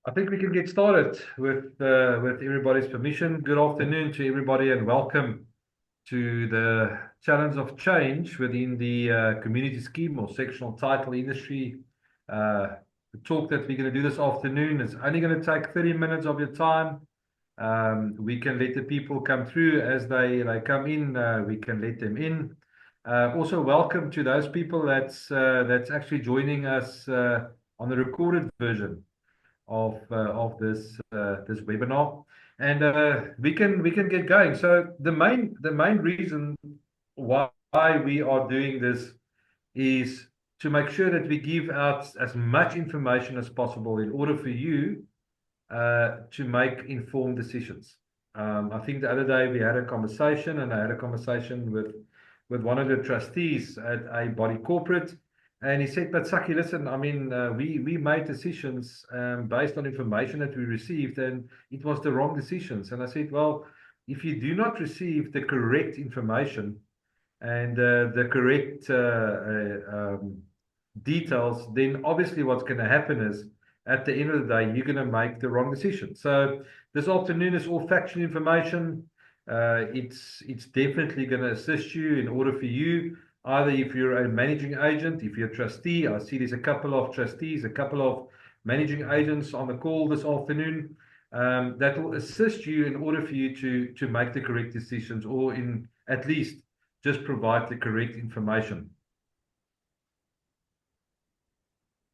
I think we can get started with everybody's permission. Good afternoon to everybody, and welcome to the challenge of change within the community scheme or sectional title industry. The talk that we're going to do this afternoon is only going to take 30 minutes of your time. We can let the people come through as they come in. We can let them in. Also, welcome to those people that's actually joining us on the recorded version of this webinar, and we can get going. So the main reason why we are doing this is to make sure that we give out as much information as possible in order for you to make informed decisions. I think the other day we had a conversation, and I had a conversation with one of the trustees at a body corporate, and he said, "But Saki, listen, I mean, we made decisions based on information that we received, and it was the wrong decisions." And I said, "Well, if you do not receive the correct information and the correct details, then obviously what's going to happen is at the end of the day, you're going to make the wrong decision." So this afternoon is all factual information. It's definitely going to assist you in order for you, either if you're a managing agent, if you're a trustee. I see there's a couple of trustees, a couple of managing agents on the call this afternoon. That will assist you in order for you to make the correct decisions, or in at least just provide the correct information.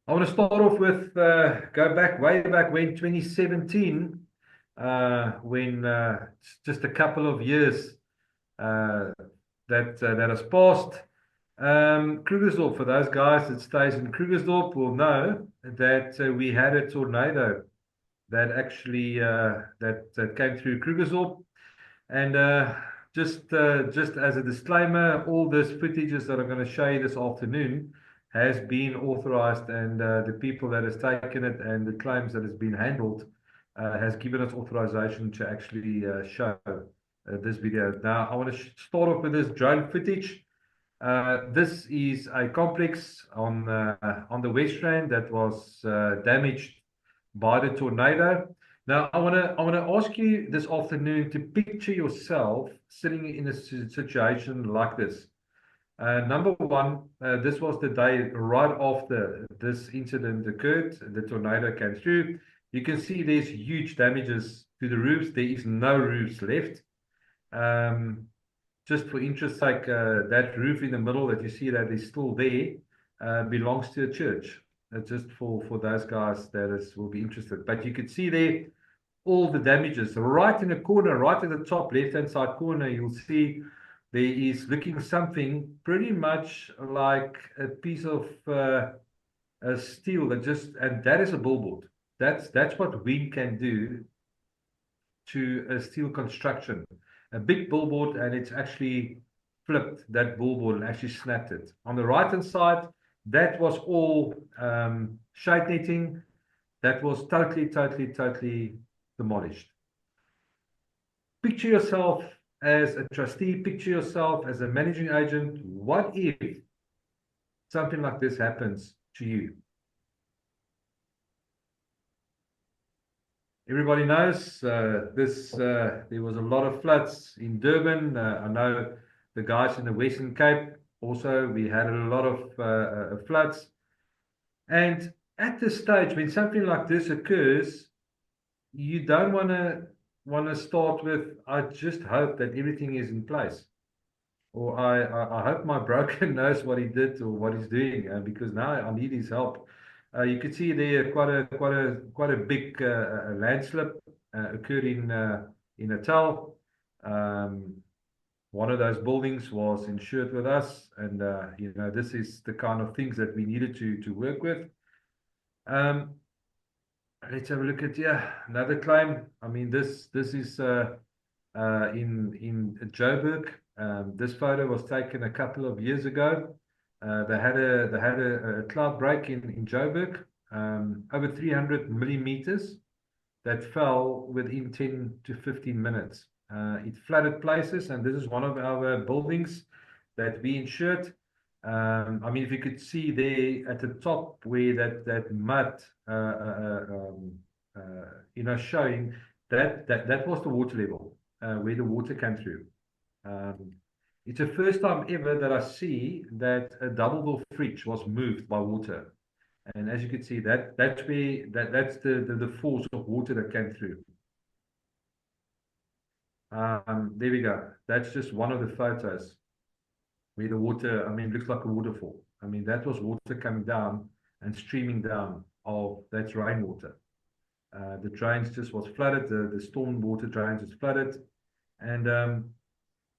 I want to start off with go back way back when 2017, when just a couple of years that has passed. Krugersdorp, for those guys that stays in Krugersdorp, will know that we had a tornado that actually that came through Krugersdorp, and just as a disclaimer, all this footages that I'm going to show you this afternoon has been authorized, and the people that has taken it and the claims that has been handled has given us authorization to actually show this video. Now, I want to start off with this drone footage. This is a complex on the West Rand that was damaged by the tornado. Now, I want to ask you this afternoon to picture yourself sitting in a situation like this. Number one, this was the day right after this incident occurred. The tornado came through. You can see there's huge damages to the roofs. There is no roofs left. Just for interest's sake, that roof in the middle that you see that is still there belongs to a church. Just for those guys that will be interested. But you can see there all the damages. Right in the corner, right at the top left-hand side corner, you'll see there is looking something pretty much like a piece of steel and that is a billboard. That's what wind can do to a steel construction. A big billboard, and it's actually flipped that billboard and actually snapped it. On the right-hand side, that was all shade netting. That was totally demolished. Picture yourself as a trustee, picture yourself as a managing agent. What if something like this happens to you? Everybody knows there was a lot of floods in Durban. I know the guys in the Western Cape also, we had a lot of floods. And at this stage, when something like this occurs, you don't want to start with, "I just hope that everything is in place," or I hope my broker knows what he did or what he's doing, because now I need his help." You could see there quite a big landslip occurred in Natal. One of those buildings was insured with us, and this is the kind of things that we needed to work with. Let's have a look at another claim. I mean, this is in Joburg. This photo was taken a couple of years ago. They had a cloud break in Joburg, over 300 millimeters that fell within 10 to 15 minutes. It flooded places, and this is one of our buildings that we insured. I mean, if you could see there at the top where that mud showing that was the water level where the water came through. Um, it's the first time ever that I see that a double door fridge was moved by water. And as you can see, that's where that's the force of water that came through. There we go. That's just one of the photos where the water, I mean, looks like a waterfall. I mean, that was water coming down and streaming down that's rainwater. The drains just was flooded. The storm water drains was flooded. And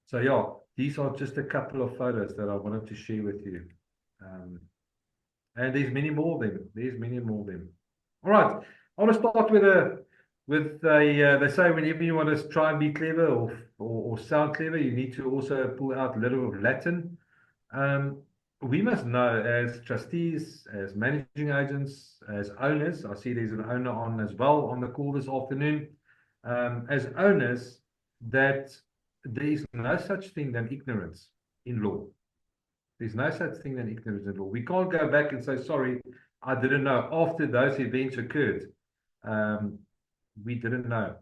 so, yeah, these are just a couple of photos that I wanted to share with you. And there's many more of them. There's many more of them. All right. I want to start with they say whenever you want to try and be clever or sound clever, you need to also pull out a little of Latin. We must know as trustees, as managing agents, as owners. I see there's an owner on as well on the call this afternoon. As owners, that there is no such thing than ignorance in law. There's no such thing than ignorance in law. We can't go back and say, sorry, I didn't know. After those events occurred, we didn't know.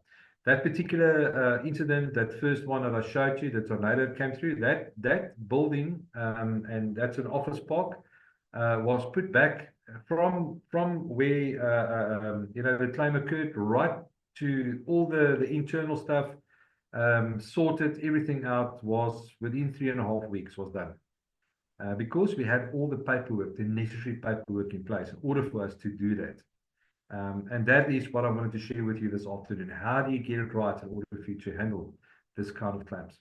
That particular incident, that first one that I showed you, the tornado came through, that building, and that's an office park, was put back from where the claim occurred right to all the internal stuff, sorted everything out, was within 3.5 weeks was done. Because we had all the paperwork, the necessary paperwork in place in order for us to do that. And that is what I wanted to share with you this afternoon. How do you get it right in order for you to handle this kind of claims?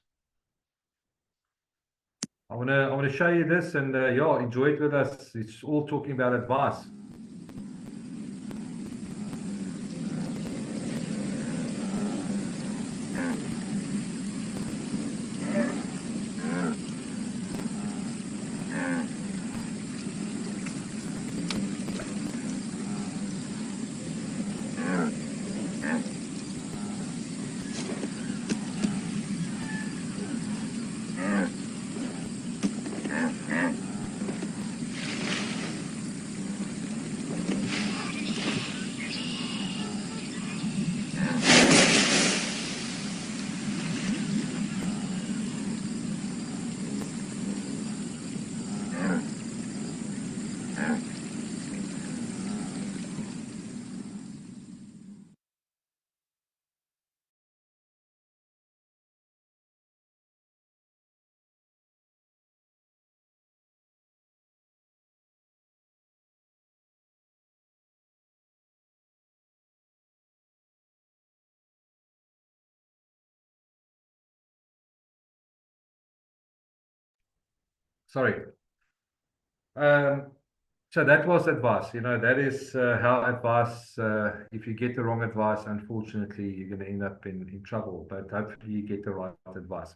I want to show you this, and yeah, enjoy it with us. It's all talking about advice. Sorry. So that was advice. That is how advice, if you get the wrong advice, unfortunately, you're going to end up in trouble. But hopefully you get the right advice.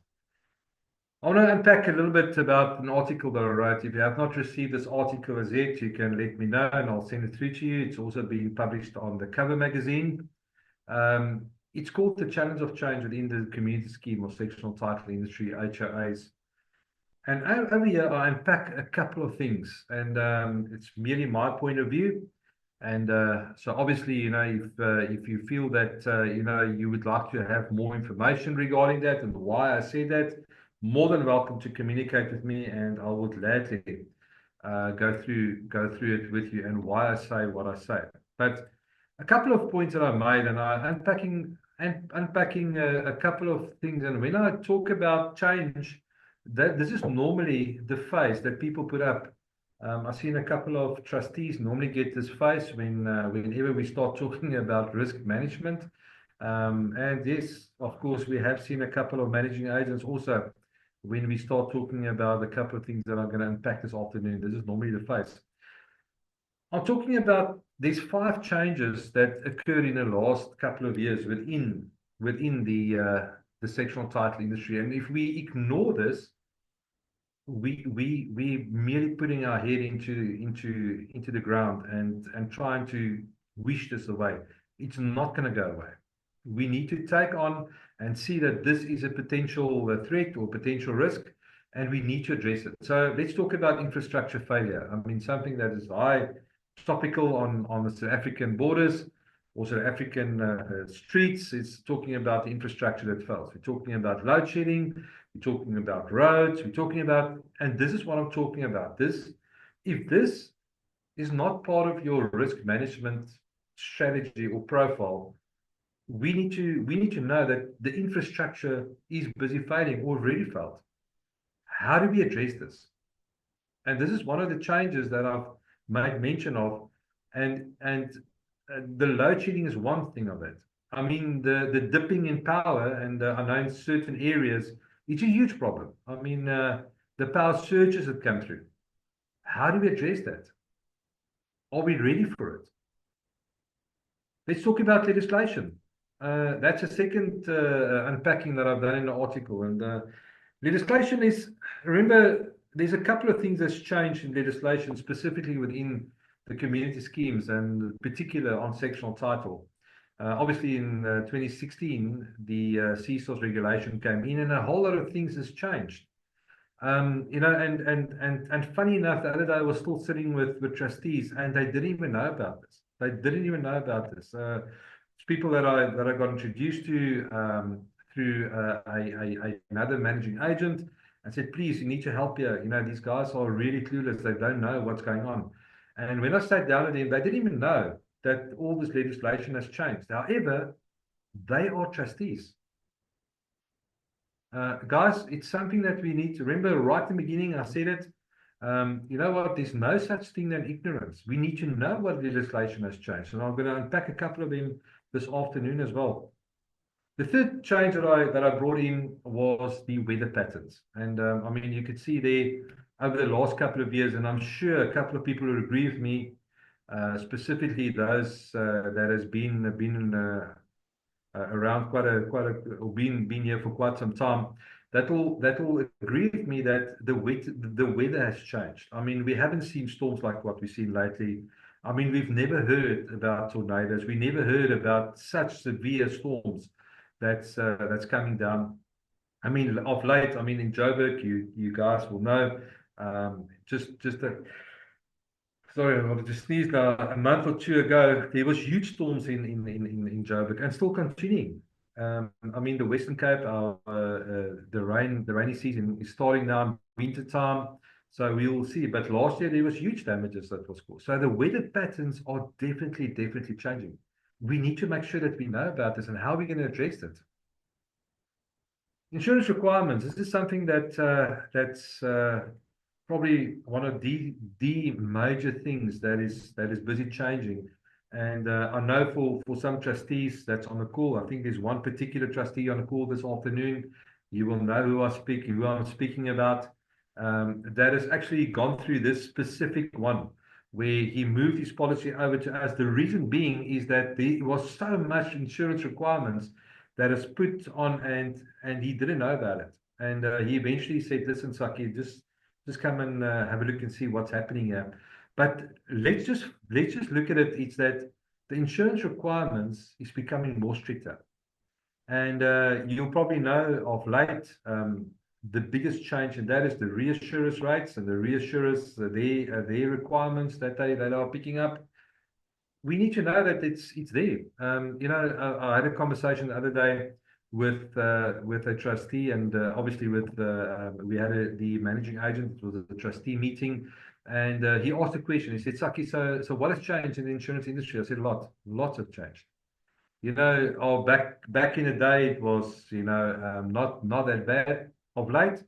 I want to unpack a little bit about an article that I wrote. If you have not received this article as yet, you can let me know and I'll send it through to you. It's also being published on the Cover magazine. It's called The Challenge of Change within the Community Scheme of Sectional Title Industry, HOAs. And over here, I unpack a couple of things, and it's merely my point of view. And so obviously, if you feel that, you would like to have more information regarding that and why I say that, more than welcome to communicate with me, and I would gladly go through it with you and why I say what I say. But a couple of points that I made, and I'm unpacking a couple of things. And when I talk about change, this is normally the face that people put up. I've seen a couple of trustees normally get this face whenever we start talking about risk management. And yes, of course, we have seen a couple of managing agents also when we start talking about a couple of things that I'm going to unpack this afternoon. This is normally the face. I'm talking about these 5 changes that occurred in the last couple of years within the sectional title industry. And if we ignore this, we merely putting our head into the ground and trying to wish this away. It's not going to go away. We need to take on and see that this is a potential threat or potential risk, and we need to address it. So let's talk about infrastructure failure. I mean, something that is high topical on the South African borders. or South African streets. It's talking about the infrastructure that fails. We're talking about load shedding. We're talking about roads. We're talking about, and this is what I'm talking about. If this is not part of your risk management strategy or profile, we need to know that the infrastructure is busy failing, already failed. How do we address this? And this is one of the changes that I've made mention of, and the load shedding is one thing of it. I mean, the dipping in power, and I know in certain areas, it's a huge problem. I mean, the power surges that come through. How do we address that? Are we ready for it? Let's talk about legislation. That's a second unpacking that I've done in the article. And legislation is, remember, there's a couple of things that's changed in legislation, specifically within the community schemes, and particular on sectional title. Obviously, in 2016, the CSOS regulation came in, and a whole lot of things has changed. And funny enough, the other day I was still sitting with trustees, and they didn't even know about this. They didn't even know about this. It's people that I got introduced to through another managing agent, and said, please, you need to help here. These guys are really clueless. They don't know what's going on. And when I sat down with them, they didn't even know that all this legislation has changed. However, they are trustees. Guys, it's something that we need to remember. Right in the beginning, I said it. You know what? There's no such thing than ignorance. We need to know what legislation has changed. And I'm going to unpack a couple of them this afternoon as well. The third change that I brought in was the weather patterns. And I mean, you could see there over the last couple of years, and I'm sure a couple of people will agree with me, specifically those that has been around or been here for quite some time, that will agree with me that the weather has changed. I mean, we haven't seen storms like what we've seen lately. I mean, we've never heard about tornadoes. We never heard about such severe storms that's coming down. I mean, of late, I mean, in Joburg, you guys will know, just a sorry, I wanted to sneeze now. A month or two ago, there was huge storms in Joburg, and still continuing. I mean, the Western Cape, the rainy season is starting now, winter time. So we will see. But last year there was huge damages that was caused. So the weather patterns are definitely changing. We need to make sure that we know about this and how we're going to address it. Insurance requirements. This is something that's probably one of the major things that is busy changing. And I know for some trustees that's on the call, I think there's one particular trustee on the call this afternoon. You will know who I'm speaking about. That has actually gone through this specific one where he moved his policy over to us. The reason being is that there was so much insurance requirements that is put on, and he didn't know about it. And he eventually said, listen, Saki, just come and have a look and see what's happening here. But let's just look at it. It's that the insurance requirements is becoming more stricter. And you'll probably know of late, the biggest change in that is the reassurance rates and the reassurance, their requirements that they are picking up. We need to know that it's there. I had a conversation the other day with a trustee, and obviously we had the managing agent. It was a trustee meeting, and he asked a question. He said, Saki, so what has changed in the insurance industry? I said, lots have changed. Back in the day, it was not that bad. Of late,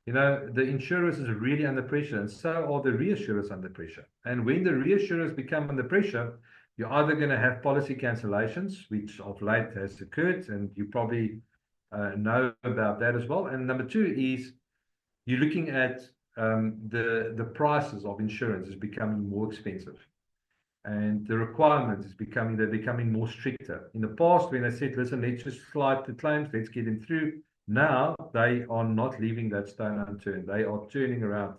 the insurers is really under pressure, and so are the reassurers under pressure. And when the reassurers become under pressure, you're either going to have policy cancellations, which of late has occurred, and you probably know about that as well. And number two is you're looking at the prices of insurance is becoming more expensive, and the requirements they're becoming more stricter. In the past, when I said, listen, let's just slide the claims, let's get them through. Now they are not leaving that stone unturned. They are turning around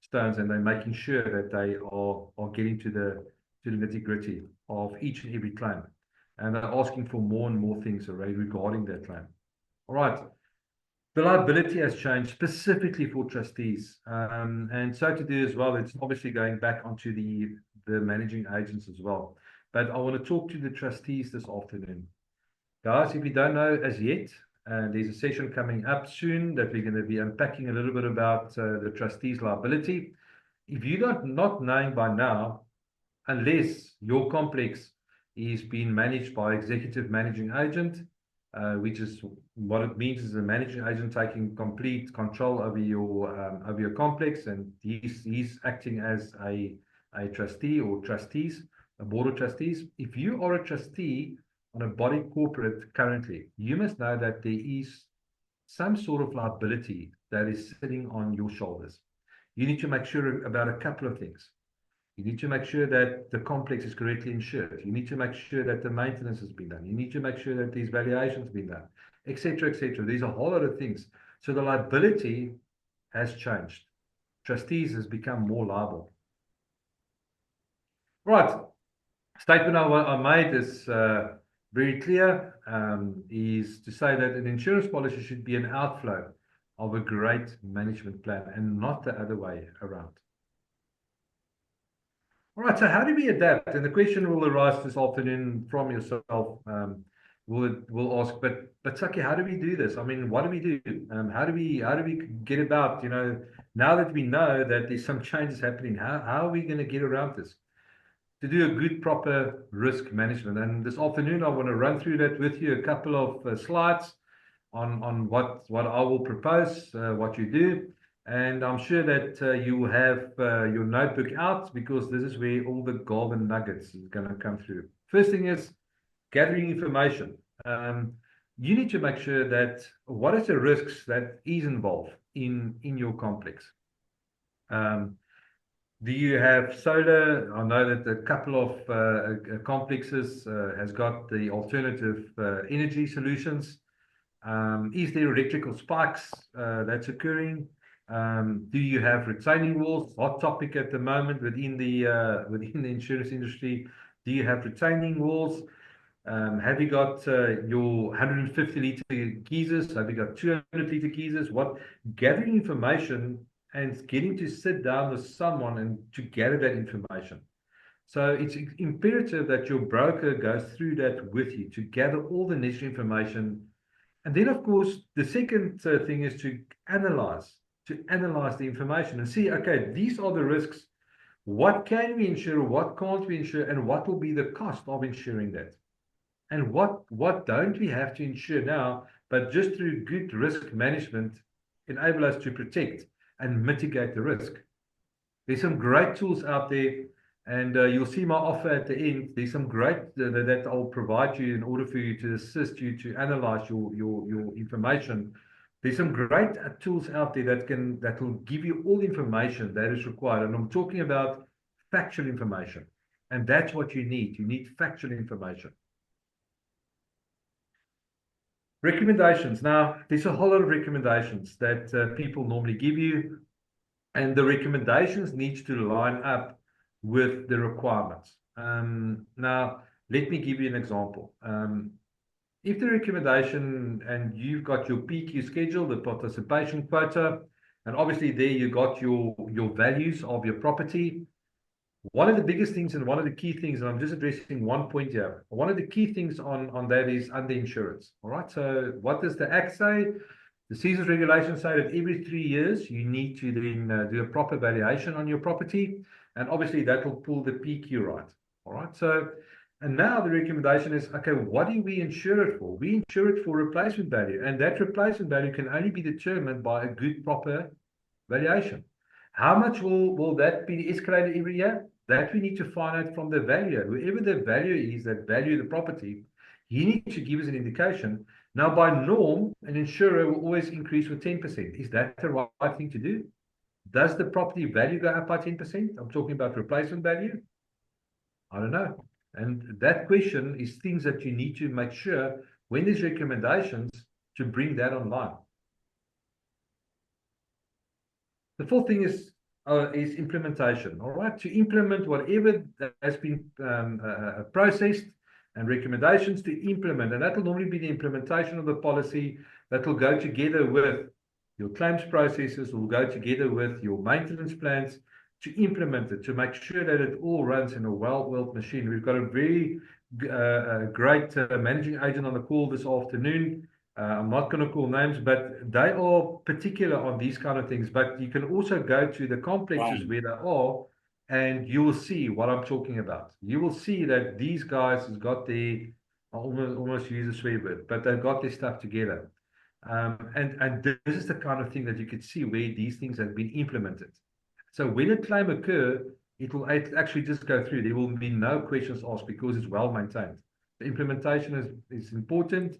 stones, and they're making sure that they are getting to the nitty-gritty of each and every claim. And they're asking for more and more things already regarding that claim. All right. The liability has changed specifically for trustees. And so to do as well, it's obviously going back onto the managing agents as well. but I want to talk to the trustees this afternoon. Guys, if you don't know as yet, there's a session coming up soon that we're going to be unpacking a little bit about the trustees' liability. If you're not knowing by now, unless your complex is being managed by executive managing agent, which is what it means is a managing agent taking complete control over your complex, and he's acting as a trustee or trustees, a board of trustees. If you are a trustee on a body corporate currently, you must know that there is some sort of liability that is sitting on your shoulders. You need to make sure about a couple of things. You need to make sure that the complex is correctly insured. You need to make sure that the maintenance has been done. You need to make sure that these valuations have been done, etc., etc. There's a whole lot of things. So the liability has changed. Trustees has become more liable. Right. Statement I made is very clear, is to say that an insurance policy should be an outflow of a great management plan and not the other way around. All right, so how do we adapt? And the question will arise this afternoon from yourself. We'll ask, but Saki, how do we do this? I mean, what do we do? How do we get about, now that we know that there's some changes happening, how are we going to get around this? To do a good, proper risk management. And this afternoon, I want to run through that with you, a couple of slides on what I will propose, what you do. And I'm sure that you will have your notebook out, because this is where all the golden nuggets is going to come through. First thing is gathering information. You need to make sure that what is the risks that is involved in your complex. Do you have solar? I know that a couple of complexes has got the alternative energy solutions. Is there electrical spikes that's occurring? Do you have retaining walls? Hot topic at the moment within the insurance industry. Do you have retaining walls? Have you got your 150-liter geysers? Have you got 200-liter geysers? Gathering information and getting to sit down with someone and to gather that information. So it's imperative that your broker goes through that with you to gather all the necessary information. And then, of course, the second thing is to analyze the information and see, okay, these are the risks. What can we insure? What can't we insure? And what will be the cost of insuring that? And what don't we have to insure now, but just through good risk management, enable us to protect and mitigate the risk. There's some great tools out there, and you'll see my offer at the end. There's some great that I'll provide you in order for you to assist you to analyze your information. There's some great tools out there that will give you all the information that is required. And I'm talking about factual information. And that's what you need. You need factual information. Recommendations. Now, there's a whole lot of recommendations that people normally give you, and the recommendations need to line up with the requirements. Now, let me give you an example. If the recommendation, and you've got your PQ schedule, the participation quota, and obviously there you got your values of your property. One of the biggest things and one of the key things, and I'm just addressing one point here, one of the key things on that is underinsurance. All right, so what does the Act say? The CSIS regulations say that every 3 years you need to then do a proper valuation on your property, and obviously that will pull the PQ right. All right, so, and now the recommendation is, okay, what do we insure it for? We insure it for replacement value, and that replacement value can only be determined by a good, proper valuation. How much will that be escalated every year? That we need to find out from the valuer. Whoever the valuer is that value the property, he needs to give us an indication. Now, by norm, an insurer will always increase with 10%. Is that the right thing to do? Does the property value go up by 10%? I'm talking about replacement value. I don't know. And that question is things that you need to make sure when there's recommendations to bring that online. The fourth thing is implementation. All right, to implement whatever has been processed and recommendations to implement, and that will normally be the implementation of the policy that will go together with your claims processes, will go together with your maintenance plans, to implement it, to make sure that it all runs in a well-oiled machine. We've got a very great managing agent on the call this afternoon. I'm not going to call names, but they are particular on these kind of things. But you can also go to the complexes where they are, and you will see what I'm talking about. You will see that these guys has got their, I almost use a swear word, but they've got their stuff together. And this is the kind of thing that you could see where these things have been implemented. So when a claim occurs, it will actually just go through. There will be no questions asked because it's well maintained. The implementation is important.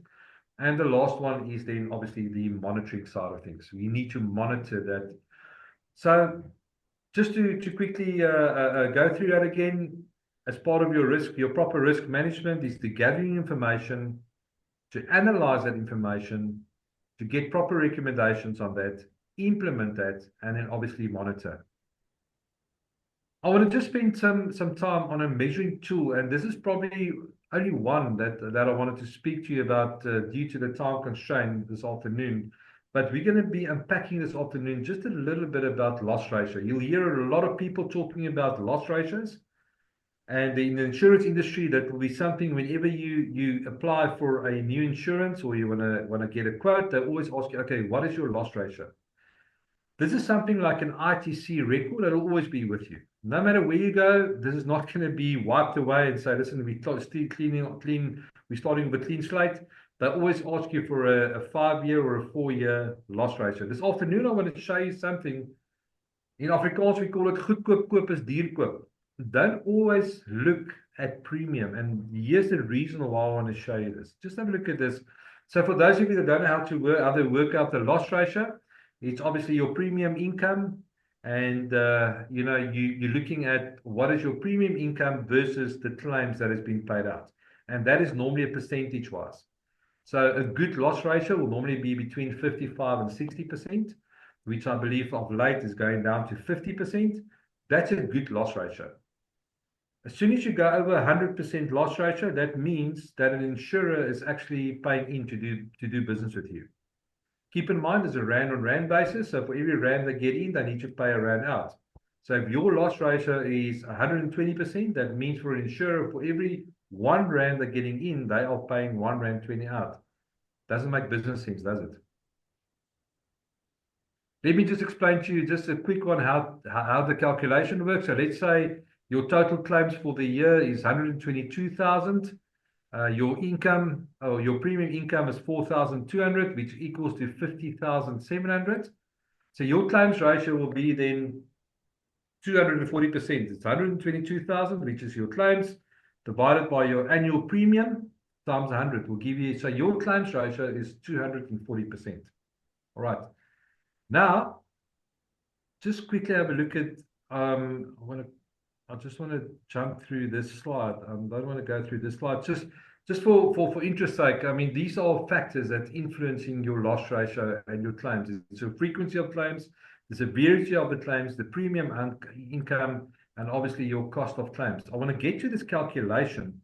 And the last one is then obviously the monitoring side of things. We need to monitor that. So just to quickly go through that again, as part of your risk, your proper risk management is the gathering information, to analyze that information, to get proper recommendations on that, implement that, and then obviously monitor. I want to just spend some time on a measuring tool, and this is probably only one that I wanted to speak to you about due to the time constraint this afternoon. But we're going to be unpacking this afternoon just a little bit about loss ratio. You'll hear a lot of people talking about loss ratios, and in the insurance industry, that will be something whenever you apply for a new insurance or you want to get a quote, they always ask you, okay, what is your loss ratio? This is something like an ITC record that will always be with you. No matter where you go, this is not going to be wiped away and say, listen, we're starting with a clean slate. They always ask you for a 5-year or a 4-year loss ratio. This afternoon, I want to show you something. In Afrikaans, we call it goedkoop koop is duur koop. Don't always look at premium. And here's the reason why I want to show you this. Just have a look at this. So for those of you that don't know how to work out the loss ratio, it's obviously your premium income, and you're looking at what is your premium income versus the claims that has been paid out, and that is normally a percentage wise. So a good loss ratio will normally be between 55 and 60%, which I believe of late is going down to 50%. That's a good loss ratio. As soon as you go over 100% loss ratio, that means that an insurer is actually paying in to do business with you. Keep in mind, there's a rand on rand basis. So for every rand they get in, they need to pay a rand out. So if your loss ratio is 120%, that means for an insurer, for every 1 rand they're getting in, they are paying 1 rand 20 out. Doesn't make business sense, does it? Let me just explain to you just a quick one how the calculation works. So let's say your total claims for the year is 122,000. Your income or your premium income is 4,200, which equals to 50,700. So your claims ratio will be then 240%. It's 122,000, which is your claims, divided by your annual premium times 100 will give you. So your claims ratio is 240%. All right. Now, just quickly have a look at. I just want to jump through this slide. I don't want to go through this slide. Just for interest sake, I mean, these are factors that influencing your loss ratio and your claims. It's the frequency of claims, the severity of the claims, the premium and income, and obviously your cost of claims. I want to get to this calculation.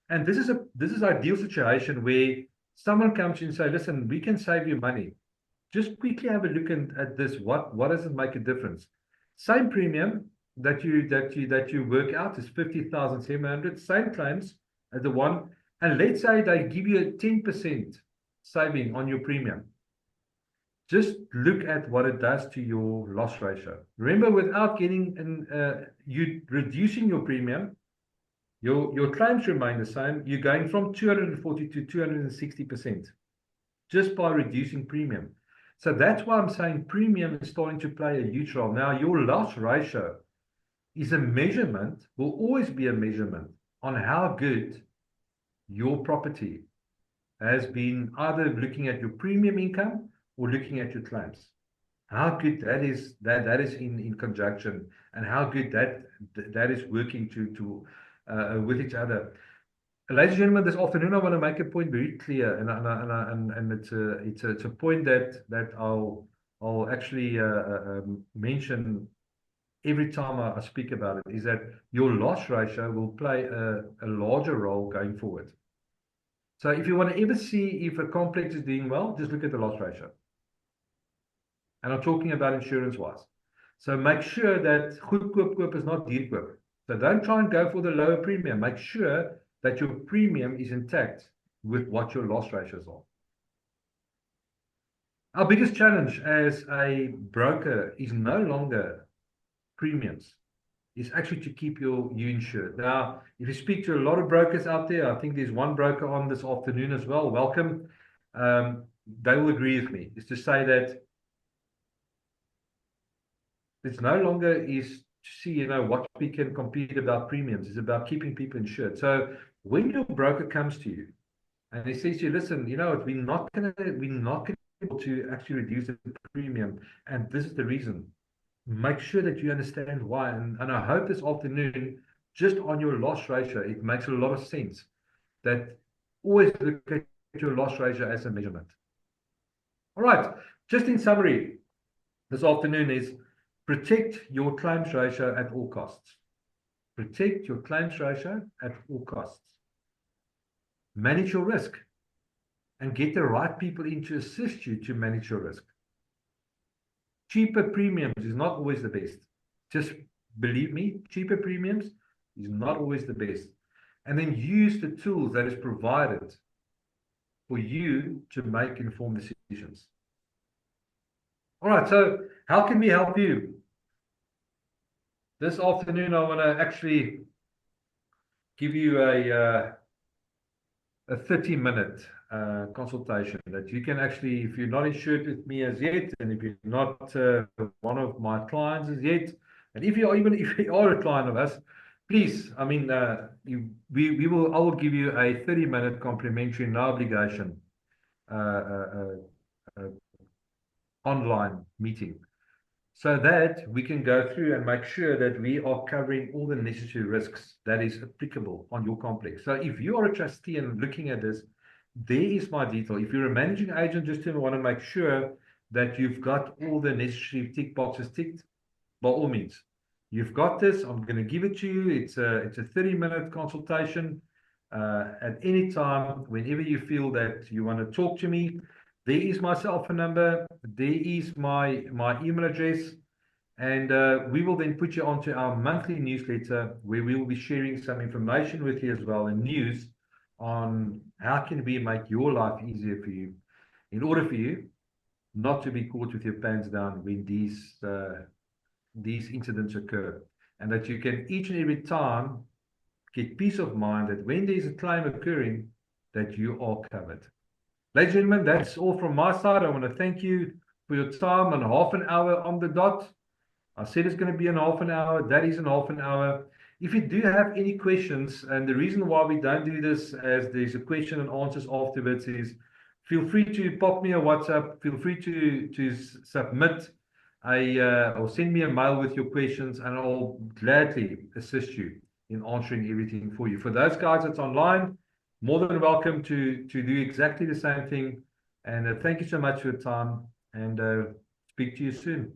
And this is ideal situation where someone comes in and say, listen, we can save you money. Just quickly have a look at this. What does it make a difference? Same premium that you work out is 50,700. Same claims as the one, and let's say they give you a 10% saving on your premium. Just look at what it does to your loss ratio. Remember, without getting you reducing your premium, your claims remain the same. You're going from 240 to 260% just by reducing premium. So that's why I'm saying premium is starting to play a huge role. Now, your loss ratio is a measurement, will always be a measurement on how good your property has been, either looking at your premium income or looking at your claims. How good that is in conjunction, and how good that is working with each other. Ladies and gentlemen, this afternoon I want to make a point very clear, and it's a point that I'll actually mention every time I speak about it, is that your loss ratio will play a larger role going forward. So if you want to ever see if a complex is doing well, just look at the loss ratio. And I'm talking about insurance-wise. So make sure that goedkoop koop is not duurkoop. So don't try and go for the lower premium. Make sure that your premium is intact with what your loss ratios are. Our biggest challenge as a broker is no longer premiums. It's actually to keep you insured. Now, if you speak to a lot of brokers out there, I think there's one broker on this afternoon as well. Welcome. They will agree with me. Is to say that it's no longer is to see, what we can compete about premiums. It's about keeping people insured. So when your broker comes to you and he says to you, listen, you know what, we're not gonna be able to actually reduce the premium, and this is the reason. Make sure that you understand why. And I hope this afternoon, just on your loss ratio, it makes a lot of sense that always look at your loss ratio as a measurement. All right, just in summary, this afternoon is protect your claims ratio at all costs. Protect your claims ratio at all costs. Manage your risk and get the right people in to assist you to manage your risk. Cheaper premiums is not always the best. Just believe me, cheaper premiums is not always the best. And then use the tools that is provided for you to make informed decisions. All right, so how can we help you? This afternoon, I want to actually give you a 30-minute consultation that you can actually, if you're not insured with me as yet, and if you're not one of my clients as yet, and if you are a client of us, please, I mean, I will give you a 30-minute complimentary, no obligation online meeting, so that we can go through and make sure that we are covering all the necessary risks that is applicable on your complex. So if you are a trustee and looking at this, there is my detail. If you're a managing agent, just want to make sure that you've got all the necessary tick boxes ticked, by all means. You've got this. I'm going to give it to you. It's a 30-minute consultation. At any time, whenever you feel that you want to talk to me, there is my cell phone number. There is my email address. And we will then put you onto our monthly newsletter where we will be sharing some information with you as well, and news on how can we make your life easier for you in order for you not to be caught with your pants down when these incidents occur. And that you can each and every time get peace of mind that when there's a claim occurring, that you are covered. Ladies and gentlemen, that's all from my side. I want to thank you for your time on half an hour on the dot. I said it's going to be in half an hour. That is in half an hour. If you do have any questions, and the reason why we don't do this as there's a question and answers afterwards is, feel free to pop me a WhatsApp. Feel free to submit or send me a mail with your questions, and I'll gladly assist you in answering everything for you. For those guys that's online, more than welcome to do exactly the same thing. And thank you so much for your time, and speak to you soon.